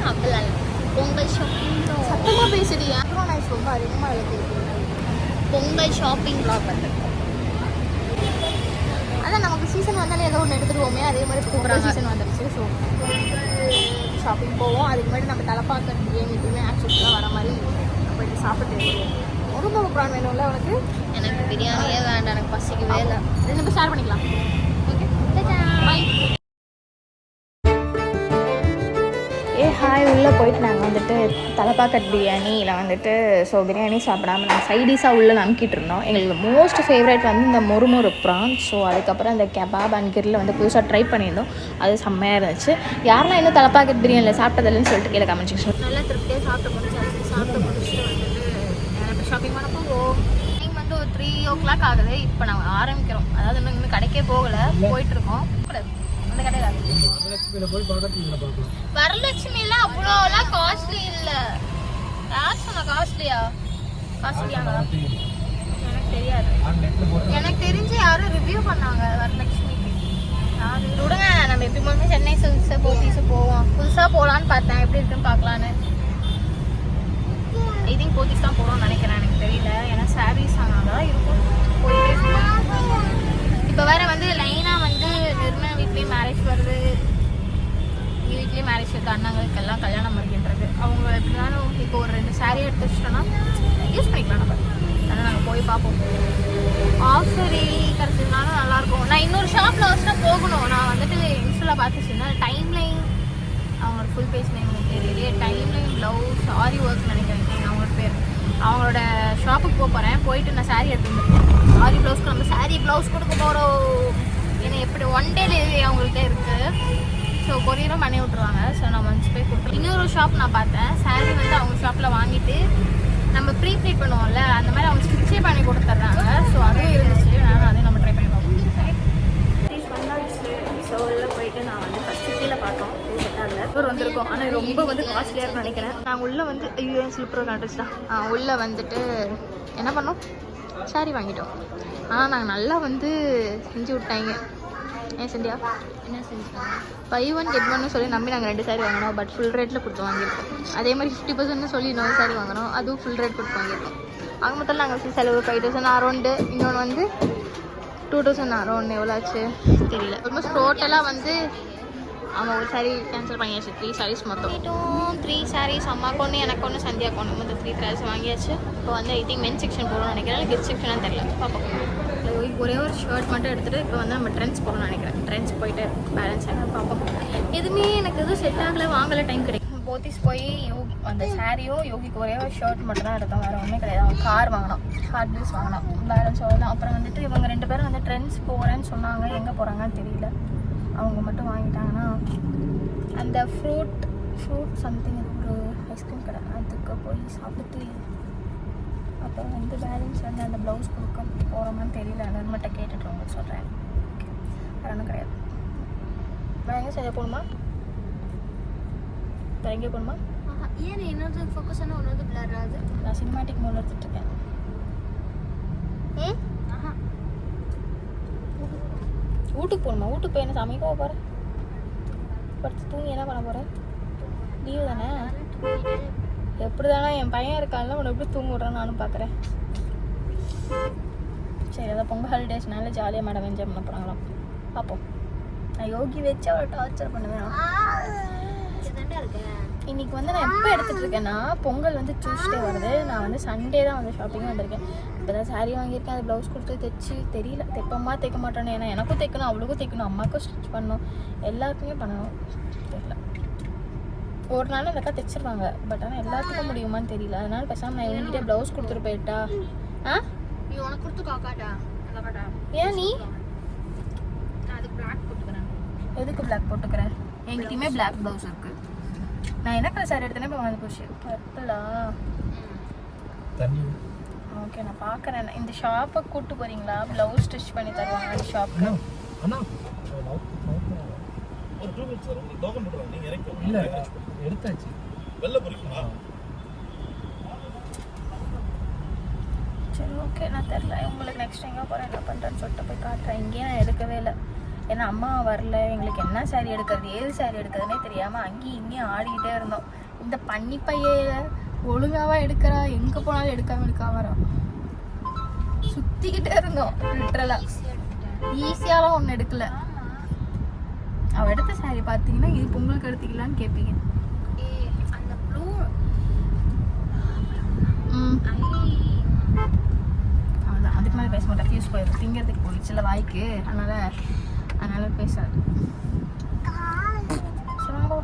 அப்படிலாம் பொங்கல் ஷாப்பிங் சத்தமாக பேசுடி. அப்புறம் நான் ரொம்ப அதிகமாக எழுதிருக்கேன். பொங்கல் ஷாப்பிங் ப்ளாக் வந்துருக்கோம். அதான் நமக்கு சீசன் வந்தாலே ஏதோ ஒன்று எடுத்துருவோமே, அதே மாதிரி பொங்கல் சீசன் வந்துருச்சு. ஸோ ஷாப்பிங் போவோம். அதுக்கு முன்னாடி நம்ம தலைப்பாக்க பிரியாணி எப்பவுமே ஆக்சுவலாக வர மாதிரி போயிட்டு சாப்பிட்டு ரொம்ப ப்ரான் வேணும்ல உனக்கு? எனக்கு பிரியாணியே வேண்டாம், எனக்கு பசிக்கவே இல்லை. இது நம்ம ஷேர் பண்ணிக்கலாம். Okay bye. ஹாய். உள்ளே போயிட்டு நாங்கள் வந்துட்டு தலைப்பாக்கட் பிரியாணியில் வந்துட்டு ஸோ பிரியாணி சாப்பிடாமல் நாங்கள் சைடிஷாக உள்ளே நம்பிக்கிட்டு இருந்தோம். எங்களுக்கு மோஸ்ட் ஃபேவரட் வந்து இந்த மொறுமொறு ப்ரான். ஸோ அதுக்கப்புறம் இந்த கெபாப் அண்ட் கிரில் வந்து புதுசாக ட்ரை பண்ணியிருந்தோம். அது செம்மையாக இருந்துச்சு. யாரெல்லாம் இன்னும் தலைப்பாக்கட் பிரியாணியில் சாப்பிட்டதில்லைன்னு சொல்லிட்டு கீழே கமெண்ட் செக்ஷன். நல்லா திருப்தியாக சாப்பிட்டு முடிச்சுட்டு வந்துட்டு ஷாப்பிங் பண்ண போவோம். டைம் வந்து ஒரு 3 o'clock ஆகுது. இப்போ நாங்கள் ஆரம்பிக்கிறோம். அதாவது இன்னும் கடைக்கே போகலை, போயிட்டுருக்கோம். அந்த கடையில் வரலட்சுமிலாம் அவ்வளோலாம் காஸ்ட்லி இல்லை. யார் சொன்னா காஸ்ட்லியா? காஸ்ட்லியாங்க எனக்கு தெரியாது. எனக்கு தெரிஞ்சு யாரும் ரிவ்யூ பண்ணாங்க வரலட்சுமிக்கு. அது விடுங்க, நம்ம எப்பயுமே சென்னை சில்க்ஸு போத்தீஸு போவோம். புதுசாக போகலான்னு பார்த்தேன், எப்படி இருக்குன்னு பார்க்கலான்னு. ஐ திங்க் போத்தீஸ் தான் போகிறோம்னு நினைக்கிறேன், எனக்கு தெரியல. ஏன்னா சாரீஸ் அங்கே இருக்கும். போயிட்டே இப்போ வேறு வந்து லைனாக வந்து நிர்மலா வீட்லேயும் மேரேஜ் வருது, எங்கள் வீட்லேயும் மேரேஜ் இருக்குது. அண்ணங்களுக்கு எல்லாம் கல்யாணம் வருகின்றது. அவங்க எப்படினாலும் இப்போ ஒரு 2 சாரீ எடுத்து வச்சிட்டோன்னா யூஸ் பண்ணிக்கலாம் நம்ம. அதனால் நாங்கள் போய் பார்ப்போம். ஆஃபர் கிடச்சதுனாலும் நல்லாயிருக்கும். நான் இன்னொரு ஷாப்பில் வச்சுனா போகணும். நான் வந்துட்டு இன்ஸ்டாவில் பார்த்துச்சுருந்தேன். டைம் லைன் அவங்களோட ஃபுல் பேஜ் நேம் தெரியலையே. டைம் லைன் ப்ளவுஸ் ஆரி ஒர்க் நினைக்கிறேன் அவங்களோட பேர். அவங்களோட ஷாப்புக்கு போகிறேன். போயிட்டு நான் சாரீ எடுத்துருந்தேன். ஆரி ப்ளவுஸ்க்கு நம்ம சாரீ ப்ளவுஸ் கொடுக்க போகிறோம். ஏன்னா எப்படி 1 day டெலிவரி அவங்கள்ட்ட இருக்குது. ஸோ கொரியரும் பண்ணி விட்ருவாங்க. ஸோ நம்ம வந்து போய் கொடுப்போம். இன்னொரு ஷாப் நான் பார்த்தேன். சாரீ வந்து அவங்க ஷாப்பில் வாங்கிட்டு நம்ம ப்ரீப்ளீட் பண்ணுவோம்ல, அந்த மாதிரி அவங்க ஸ்டிச்சே பண்ணி கொடுத்துட்றாங்க. ஸோ அதுவும் இருந்துச்சு. நானும் அதையும் நம்ம ட்ரை பண்ணி பார்ப்போம். வந்தாச்சு. ஸோ உள்ளே போயிட்டு நான் வந்து ஃபஸ்ட்டு கீழே பார்த்தோம். ஒரு வந்திருக்கோம். ஆனால் ரொம்ப வந்து காஸ்ட்லியாக இருக்குன்னு நினைக்கிறேன். நாங்கள் உள்ளே வந்து ஸ்லிப்பர் கான்ட்ரஸ் தான். உள்ளே வந்துட்டு என்ன பண்ணோம், சாரி வாங்கிட்டோம். ஆனால் நாங்கள் நல்லா வந்து செஞ்சு விட்டாங்க. ஏன் செஞ்சியா? என்ன செஞ்சுருக்காங்க? buy 1 get 1 சொல்லி நம்பி நாங்கள் 2 சாரி வாங்கினோம். பட் ஃபுல் ரேட்டில் கொடுத்து வாங்கியிருக்கோம். அதே மாதிரி 50% சொல்லி இன்னொரு சாரி வாங்கினோம். அதுவும் ஃபுல் ரேட் கொடுத்து வாங்கியிருக்கோம். ஆக மொத்தம் நாங்கள் செலவு 5000 அரௌண்டு. இன்னொன்று வந்து 2000 அரௌண்ட். எவ்வளோ ஆச்சு தெரியல. ஆல்மோஸ்ட் டோட்டலாக வந்து அவங்க ஒரு சாரீ கேன்சல் பண்ணியாச்சு. 3 sarees மொத்தம். 3 sarees அம்மாக்கு ஒன்று, எனக்கு ஒன்று, சந்தியாவுக்கு ஒன்று. மொத்தம் 3 sarees வாங்கியாச்சு. இப்போ வந்து ஐ திங்க் மென் செக்ஷன் போகணும்னு நினைக்கிறேன். கிஃப்ட் செக்ஷனாக தெரியல, பார்ப்போம். ஒரே ஒரு ஷர்ட் மட்டும் எடுத்துகிட்டு இப்போ வந்து நம்ம ட்ரெண்ட்ஸ் போகணும்னு நினைக்கிறேன். ட்ரெண்ட்ஸ் போயிட்டு பேலன்ஸ் ஆக பார்ப்போம். எதுவுமே எனக்கு எதுவும் செட் ஆகலை, வாங்கலை, டைம் கிடைக்கும். போத்தீஸ் போய் யோகி அந்த சாரியும் யோகிக்கு ஒரே ஒரு ஷர்ட் மட்டும் தான் எடுத்தோம். வேறு ஒன்றுமே கிடையாது. அவங்க கார் வாங்கினோம், ஹார்ட் பீஸ் வாங்கினோம், பேலன்ஸ் அவ்வளோதான். அப்புறம் வந்துட்டு இவங்க 2 பேரும் வந்து ட்ரெண்ட்ஸ் போகிறேன்னு சொன்னாங்க. எங்கே போகிறாங்கன்னு தெரியல. அவங்க மட்டும் வாங்கிட்டாங்கன்னா அந்த ஃப்ரூட் சம்திங் ஒரு ஐஸ்கிரீம் கடை, அதுக்கு போய் சாப்பிட்டு அப்புறம் வந்து பேலன்ஸ் வந்து அந்த ப்ளவுஸ் கொடுக்க போகிறோமான்னு தெரியல. நர்மட்ட கேட்டுட்டு உங்களுக்கு சொல்கிறேன். வேறு ஒன்றும் கிடையாது. வேறு எங்கே சரியாக போகணுமா? வேறு எங்கே போகணுமா? ஏன் இன்னொரு ஃபோக்கஸ் ஆனால் ஒன்று பிளர் ஆகுது. நான் சினிமாட்டிக் மோடில் எடுத்துகிட்ருக்கேன். வீட்டுக்கு போகணுமா? வீட்டுக்கு போய் என்ன சமைக்க போகிறேன்? படுத்து தூங்கி என்ன பண்ண போகிறேன்? லீவு தானே. எப்படி தானே என் பையன் இருக்கான்ல, உன்னை எப்படி தூங்க விட்றான்னு நானும் பார்க்குறேன். சரி, அதான் பொங்கல் ஹாலிடேஸ்னால ஜாலியாக மேடம் என்ஜாய் பண்ண போகிறாங்களாம். பார்ப்போம். நான் யோகி வச்சு அவளை டார்ச்சர் பண்ணுவேன். இன்றைக்கி வந்து நான் எப்போ எடுத்துகிட்டு இருக்கேன்னா, பொங்கல் வந்து டியூஸ்டே வருது. நான் வந்து சண்டே தான் வந்து ஷாப்பிங் வந்திருக்கேன். இப்போ தான் சாரீ வாங்கியிருக்கேன். அது ப்ளவுஸ் கொடுத்து தைச்சி தெரியல தைப்பம்மா தைக்க மாட்டேன்னு. ஏன்னா எனக்கும் தைக்கணும், அவளுக்கும் தைக்கணும், அம்மாவுக்கும் ஸ்டிச் பண்ணணும், எல்லாருக்குமே பண்ணணும். தெரியல. ஒரு நாள் அந்த அக்கா தைச்சிருவாங்க. பட் ஆனால் எல்லாத்துக்கும் முடியுமான்னு தெரியல. அதனால பேசாமல் நான் இவங்கிட்டே ப்ளவுஸ் கொடுத்துட்டு போயிட்டா. நீ உனக்கு கொடுத்து காக்காட்டா? ஏன் நீ நான் அதுக்கு பிளாக் போட்டுக்கிறேன். எதுக்கு பிளாக் போட்டுக்கிறேன்? என்கிட்டயுமே பிளாக் ப்ளவுஸ் இருக்குது. நான் என்ன கலர் சாரி எடுத்தேனே இப்போ வந்து போச்சு. பர்பிளா? ஓகே, நான் பார்க்குறேன். இந்த ஷாப்பை கூப்பிட்டு போகிறீங்களா? ப்ளவுஸ் ஸ்டிச் பண்ணி தருவாங்க அந்த ஷாப்புக்கு. சரி, ஓகே. நான் தெரில உங்களுக்கு நெக்ஸ்ட் எங்கே போகிறேன், என்ன பண்ணுறேன்னு சொல்லிட்டு போய் காட்டுறேன். இங்கேயே நான் எடுக்கவே இல்லை. ஏன்னா அம்மா வரல, எங்களுக்கு என்ன சாரீ எடுக்கிறது ஏது சாரீ எடுக்கிறதுனே தெரியாமல் அங்கேயும் இங்கேயும் ஆடிக்கிட்டே இருந்தோம். இந்த பன்னி பைய ஒழுங்காவா எடுக்கிறா, எங்கே போனாலும் எடுக்காம வரா, சுற்றிக்கிட்டே இருந்தோம். லிட்டரலாக ஈஸியாலாம் ஒன்று எடுக்கல. அவள் எடுத்த சாரீ பார்த்தீங்கன்னா இது பொங்கலுக்கு எடுத்துக்கலான்னு கேட்பீங்க. அவ்வளோதான், அதுக்கு மேலே பேச மாட்டேன். ஃபியூஸ் போயிடும், திங்கிறதுக்கு போயிடுச்சுல வாய்க்கு, அதனால பேசாது. சொல்லுங்க.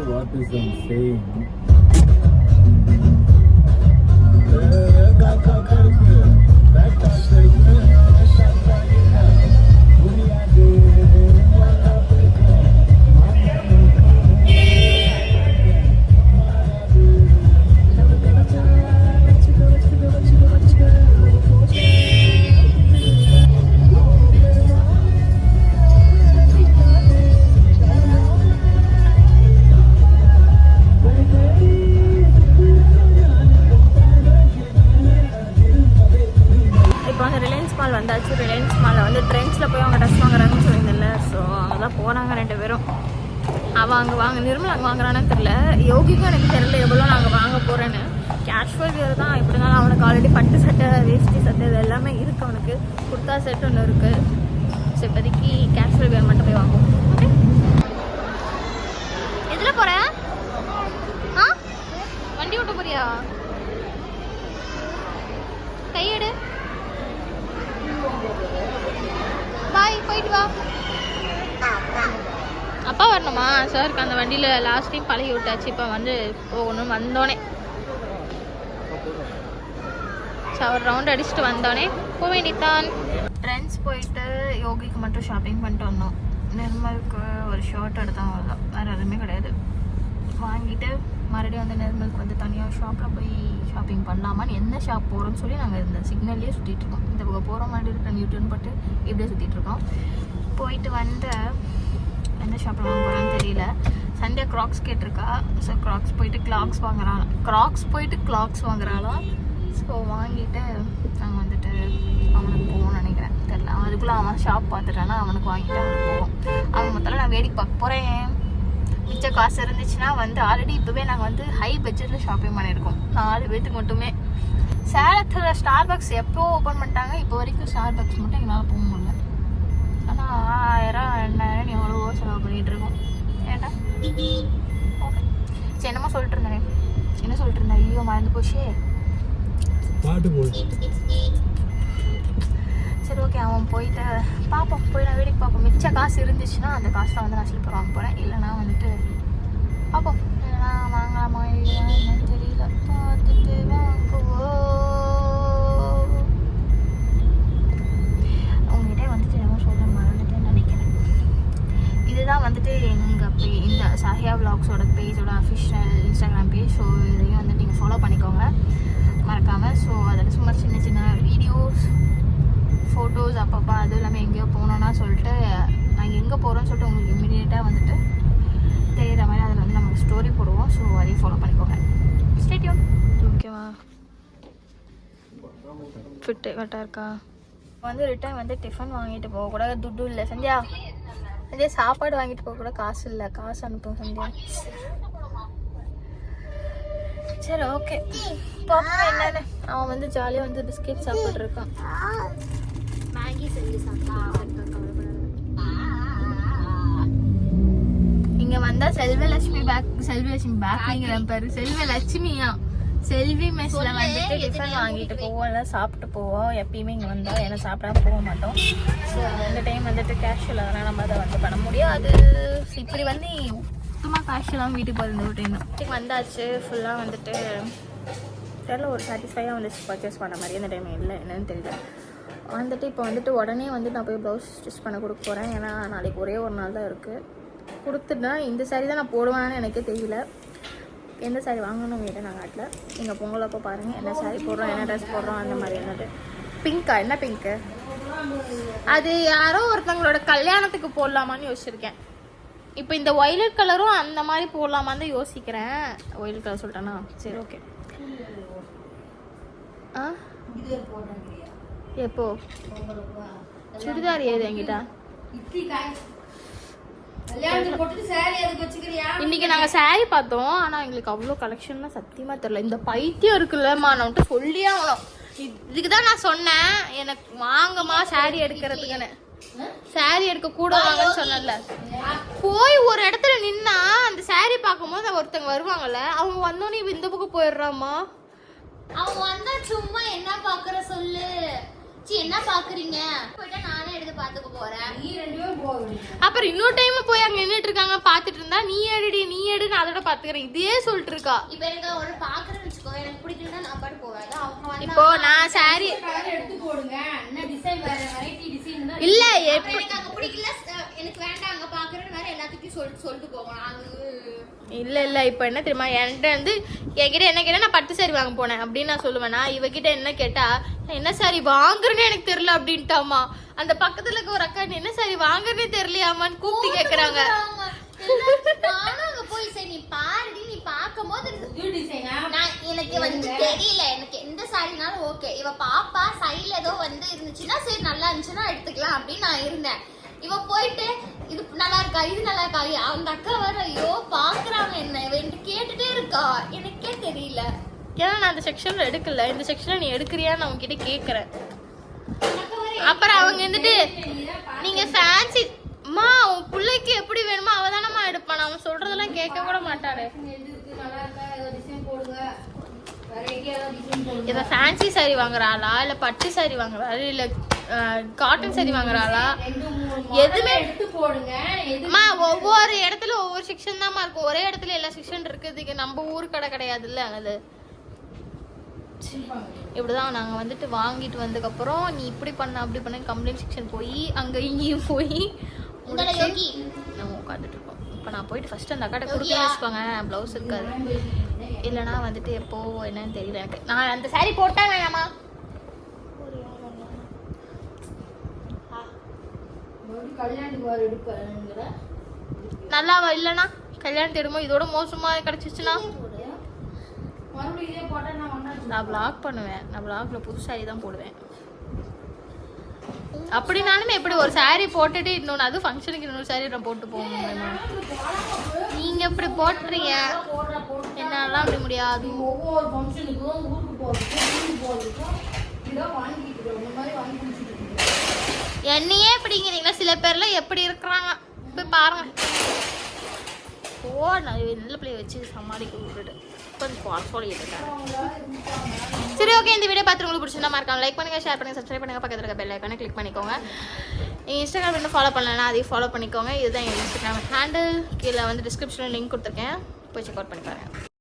What is I'm saying? வந்தாச்சு. ரிலையன்ஸ் மாலில் வந்து ட்ரெண்ட்ஸில் போய் அவங்க ட்ரெஸ் வாங்குறாங்கன்னு சொல்லியிருந்தில்ல, ஸோ அங்கே தான் போனாங்க 2 பேரும். அவள் அங்கே நிர்மல் அங்கே வாங்குறான்னு தெரில, யோகிக்கும் எனக்கு தெரியல எவ்வளோ நாங்கள் வாங்க போகிறேன்னு. கேஷுவல் வியர் தான் எப்படி இருந்தாலும் அவனுக்கு ஆல்ரெடி பட்டு சட்டை, வேஷ்டி சட்டை இது எல்லாமே இருக்குது. அவனுக்கு குர்த்தா செட் ஒன்று இருக்குது. ஸோ இப்போதைக்கு கேஷுவல் வியர் மட்டும் போய் வாங்குவோம். ஓகே, எதில் போகிற? ஆ, வண்டி ஓட்ட போறியா? கையெடு, பாய், போயிட்டு வா. அப்பா வரணுமா? சாருக்கு அந்த வண்டியில் லாஸ்ட் டைம் பழகி விட்டாச்சு, இப்போ வந்து போகணும். வந்தோடனே அவர் ரவுண்ட் அடிச்சுட்டு வந்தோடனே போக வேண்டியதான். ட்ரெண்ட்ஸ் போயிட்டு யோகிக்கு மட்டும் ஷாப்பிங் பண்ணிட்டு வந்தோம். நிர்மலுக்கு ஒரு ஷர்ட் எடுத்தோம், அவ்வளோதான், வேறு எதுவுமே கிடையாது. வாங்கிட்டு மறுபடியும் வந்து நிர்மலுக்கு வந்து தனியாக ஷாப்பில் போய் ஷாப்பிங் பண்ணலாமான்னு எந்த ஷாப் போகிறோம்னு சொல்லி நாங்கள் இந்த சிக்னல்லே சுற்றிட்டு இருக்கோம். இந்த பக்கம் போகிற மாதிரி இருக்கிற நியூட்டன் போட்டு இப்படியே சுற்றிட்டு இருக்கோம். போயிட்டு வந்து எந்த ஷாப்பில் வாங்க போகிறான்னு தெரியல. சந்தியா க்ராக்ஸ் கேட்டிருக்கா. ஸோ க்ராக்ஸ் போயிட்டு கிளாக்ஸ் வாங்குறாளாம். ஸோ வாங்கிட்டு நாங்கள் வந்துட்டு அவனுக்கு போவோம்னு நினைக்கிறேன், தெரில. அதுக்குள்ளே அவன் ஷாப் பார்த்துட்டானா அவனுக்கு வாங்கிட்டு அவனுக்கு போவோம். அவன் மொத்தம் நான் வேடிக்கை பார்க்க போகிறேன். மிச்ச காசு இருந்துச்சுன்னா வந்து ஆல்ரெடி இப்போவே நாங்கள் வந்து ஹை பட்ஜெட்டில் ஷாப்பிங் பண்ணியிருக்கோம் 4 பேர்த்துக்கு மட்டுமே. சேலத்தில் ஸ்டார்பக்ஸ் எப்போ ஓப்பன் பண்ணிட்டாங்க, இப்போ வரைக்கும் ஸ்டார்பக்ஸ் மட்டும் எங்களால் போக முடியல. ஆனால் 1000 2000 எவ்வளவோ செலவு பண்ணிகிட்டு இருக்கோம். ஏன்டா? ஓகே, சரி, என்னமோ சொல்லிட்டு இருந்தேன். என்ன சொல்லிட்டு இருந்தேன்? ஐயோ, மறந்து போச்சு. சரி, ஓகே, அவன் போயிட்டு பார்ப்போம். போய் நான் வேடிக்கை பார்ப்போம். மிச்ச காசு இருந்துச்சுன்னா அந்த காசில் வந்து நான் ஸ்லிப்பர் வாங்க போகிறேன். இல்லைனா வந்துட்டு பார்ப்போம். இல்லைனா வாங்கலாமா இல்லைன்னு தெரியல, பார்த்துட்டு வாங்குவோம். உங்ககிட்ட வந்துட்டு என்னமோ சொல்ல மறந்துட்டேன்னு நினைக்கிறேன். இதுதான் வந்துட்டு எங்கள் இந்த சாஹியா விலாக்ஸோட பேஜோட அஃபிஷியல் இன்ஸ்டாகிராம் பேஜ். ஸோ இதையும் வந்துட்டு நீங்கள் ஃபாலோ பண்ணிக்கோங்க மறக்காமல். ஸோ அதில் சும்மா சின்ன சின்ன வீடியோஸ், ஃபோட்டோஸ், அப்பப்போ அதுவும் இல்லாமல் எங்கேயோ போனோன்னா சொல்லிட்டு நாங்கள் எங்கே போகிறோன்னு சொல்லிட்டு உங்களுக்கு இம்மிடியேட்டாக வந்துட்டு தெரிகிற மாதிரி அதில் வந்து நம்ம ஸ்டோரி போடுவோம். ஸோ அதையும் ஃபாலோ பண்ணிக்கோங்க. Stay tune. ஓகேவா? ஃபிட்டு கரெக்டாக இருக்கா? வந்து ரிட்டர்ன் வந்து டிஃபன் வாங்கிட்டு போகக்கூடாது, துட்டு இல்லை. சந்தியா சாப்பாடு வாங்கிட்டு போகக்கூட காசு இல்லை, காசு அனுப்பும் சந்தியா. சரி, ஓகே, பாப்பா என்னன்னு. அவன் வந்து ஜாலியாக வந்து பிஸ்கெட் சாப்பிட்ருக்கான். மேகி செஞ்சு இங்கே வந்தால் செல்வலட்சுமி பேக்கிங்கிற பேர் செல்வலட்சுமியா. செல்வி மெஸ்ல வந்துட்டு டிஃபன் வாங்கிட்டு போவோம், எல்லாம் சாப்பிட்டு போவோம். எப்பயுமே இங்கே வந்தால் ஏன்னா சாப்பிடாம போக மாட்டோம். ஸோ இந்த டைம் வந்துட்டு கேஷுவல், அதனால் நம்ம அதை வந்து பண்ண முடியாது. இப்படி வந்து சுத்தமாக கேஷுவலாக வீட்டுக்கு போகிற ஒரு டைம் வந்தாச்சு. ஃபுல்லாக வந்துட்டு தெரியல, ஒரு சாட்டிஸ்ஃபையாக வந்து பர்ச்சேஸ் பண்ண மாதிரி அந்த டைம் இல்லை, என்னன்னு தெரியல. வந்துட்டு இப்போ வந்துட்டு உடனே வந்து நான் போய் ப்ளவுஸ் ஸ்டிச் பண்ண கொடுக்க போகிறேன். ஏன்னா நாளைக்கு ஒரே ஒரு நாள் தான் இருக்குது. கொடுத்துட்டா இந்த சாரீ தான் நான் போடுவேன்னு எனக்கே தெரியல. எந்த சாரீ வாங்கணும் வீட்டை நான் காட்டில். நீங்கள் பொங்கல் அப்போ பாருங்கள் என்ன சாரீ போடுறோம், என்ன ட்ரெஸ் போடுறோம், அந்த மாதிரி என்னது. பிங்க்கா? என்ன பிங்க்கு? அது யாரோ ஒருத்தவங்களோட கல்யாணத்துக்கு போடலாமான்னு யோசிச்சிருக்கேன். இப்போ இந்த ஒய்லட் கலரும் அந்த மாதிரி போடலாமான்னு தான் யோசிக்கிறேன். ஒய்லட் கலர் சொல்லிட்டேன்னா சரி ஓகே. ஆ எப்போ சுடிதார் ஏது என்கிட்ட? இன்னைக்கு நாங்கள் சாரீ பார்த்தோம். ஆனால் எங்களுக்கு அவ்வளோ கலெக்ஷன்லாம் சத்தியமாக தெரியல. இந்த பைத்தியம் இருக்குல்லம்மா, நான் வந்துட்டு சொல்லியே ஆகணும். இதுக்கு தான் நான் சொன்னேன் எனக்கு வாங்கம்மா சாரீ எடுக்கிறதுக்குன்னு. சாரீ எடுக்க கூட வாங்கன்னு சொன்னல. போய் ஒரு இடத்துல நின்னா அந்த சாரீ பார்க்கும்போது ஒருத்தங்க வருவாங்கல்ல, அவங்க வந்தோடனே இந்த பக்கம் போயிடுறாமா. அவங்க வந்தா சும்மா என்ன பாக்குற சொல்லு, என்ன பாக்குறீங்க போயிட்டா நானே எடுத்து பாத்துக்க போறேன். நீ 2 பேரும் போக. அப்புறம் இன்னொரு டைம் போய் அங்க நின்னுட்டு இருக்காங்க பாத்துட்டு இருந்தா நீ எடுடி நீ எடுன்னு அதோட பாத்துக்கிறேன். இதே சொல்லிட்டு இருக்கா. இப்ப எனக்கு ஒரு பாக்குறேன்னு வச்சுக்கோ, எனக்கு பிடிக்கலன்னா நான் பாட்டு போவேன். அவங்க இப்போ நான் சாரி எடுத்து போடுங்க, என்ன டிசைன் வேற வெரைட்டி டிசைன் தான் இல்ல. எனக்கு அங்க பிடிக்கல, எனக்கு வேண்டாம் அங்க பாக்குறேன்னு வேற எல்லாத்துக்கும் சொல்லிட்டு போவாங்க. இல்ல இல்ல இப்போ என்ன தெரியுமா, என்கிட்ட வந்து என்கிட்ட என்ன கேட்டா நான் பட்டு சாரி வாங்க போனேன் அப்படின்னு நான் சொல்லுவேன். நான் இவகிட்ட என்ன கேட்டா என்ன சாரி வாங்குறேன்னு எனக்கு தெரியல அப்படின்ட்டாமா. அந்த பக்கத்துல இருக்க ஒரு அக்கா என்ன சாரி வாங்குறேன்னே தெரியலையாமான்னு கூப்பிட்டு கேக்குறாங்க. போய் சரி நீ பாருடி, நீ பாக்கும்போது எனக்கு வந்து தெரியல, எனக்கு எந்த சாரினாலும் ஓகே. இவ பாப்பா சைடுல ஏதோ வந்து இருந்துச்சுன்னா சரி நல்லா இருந்துச்சுன்னா எடுத்துக்கலாம் அப்படின்னு நான் இருந்தேன். இவ போயிட்டு இது நல்லா இருக்கா இது நல்லா இருக்கா, அந்த அக்கா வர ஐயோ பாக்குறாங்க என்ன இவன்ட்டு கேட்டுட்டே இருக்கா. எனக்கே தெரியல, ஏன்னா நான் அந்த செக்ஷன்ல எடுக்கல. இந்த செக்ஷன்ல நீ எடுக்கிறியான்னு நான் உங்ககிட்ட கேக்குறேன். அப்புறம் அவங்க வந்துட்டு நீங்க ஃபேன்சி அம்மா உன் பிள்ளைக்கு எப்படி வேணுமோ அவதானம்மா எடுப்பான், அவன் சொல்றதெல்லாம் கேட்க கூட மாட்டாரு. இவ ஃபேன்சி சாரி வாங்குறாளா இல்ல பட்டு சாரி வாங்குறாளா இல்ல காட்டன் சாரி வாங்குறாளா எதுவுமே எடுத்து போடுங்க. அம்மா ஒவ்வொரு இடத்துல ஒவ்வொரு செக்ஷன் தான்மா இருக்கும். ஒரே இடத்துல எல்லா செக்ஷன் இருக்குதுக்கு நம்ம ஊர் கடை கிடையாதுல்ல. அது இப்படிதான் நாங்கள் வந்துட்டு வாங்கிட்டு வந்ததுக்கப்புறம் நீ இப்படி பண்ண அப்படி பண்ண கம்ப்ளைண்ட் செக்ஷன் போய் அங்கே இங்கேயும் போய் நம்ம உட்காந்துட்டு இருக்கோம். இப்போ நான் போயிட்டு ஃபர்ஸ்ட் அந்த அக்காட்ட கொடுத்து வச்சுக்கோங்க, ப்ளவுஸ் இருக்காது. இல்லைனா வந்துட்டு எப்போ என்னன்னு தெரியல எனக்கு. நான் அந்த சாரி போட்டா வேணாமா நல்லா இல்லைனா கல்யாணத்து எடுமோ இதோட மோசமா கிடைச்சிச்சுன்னா நான் பிளாக் பண்ணுவேன். நான் பிளாக்ல புது சாரி தான் போடுவேன். அப்படினாலுமே எப்படி ஒரு சாரி போட்டுட்டு இன்னொன்று அது ஃபங்க்ஷனுக்கு இன்னொரு சாரி நான் போட்டு போக முடியுமா? நீங்க எப்படி போட்டுறீங்க, என்னாலாம் அப்படி முடியாது. ஒவ்வொரு ஃபங்க்ஷனுக்கும் ஊருக்கு போகிறதுக்கும் என்னையே எப்படிங்கிறீங்களா? சில பேர்லாம் எப்படி இருக்கிறாங்க போய் பாருங்க. நான் நல்ல பிள்ளைய வச்சு சமாளிக்க விட்டுட்டு சரி ஓகே. இந்த வீடியோ பார்த்து உங்களுக்கு பிடிச்சிருந்தா மறக்காம லைக் பண்ணுங்க, ஷேர் பண்ணுங்க, சப்ஸ்கிரைப் பண்ணுங்க, பக்கத்துல இருக்க பெல் ஐகானை கிளிக் பண்ணிக்கோங்க. இன்ஸ்டாகிராம் இன்னும் ஃபாலோ பண்ணலன்னா அதையும் ஃபாலோ பண்ணிக்கோங்க. இதுதான் என் இன்ஸ்டாகிராம் ஹேண்டில். கீழே வந்து டிஸ்கிரிப்ஷனில் லிங்க் கொடுத்துருக்கேன், போய் செக் அவுட் பண்ணி பாருங்க.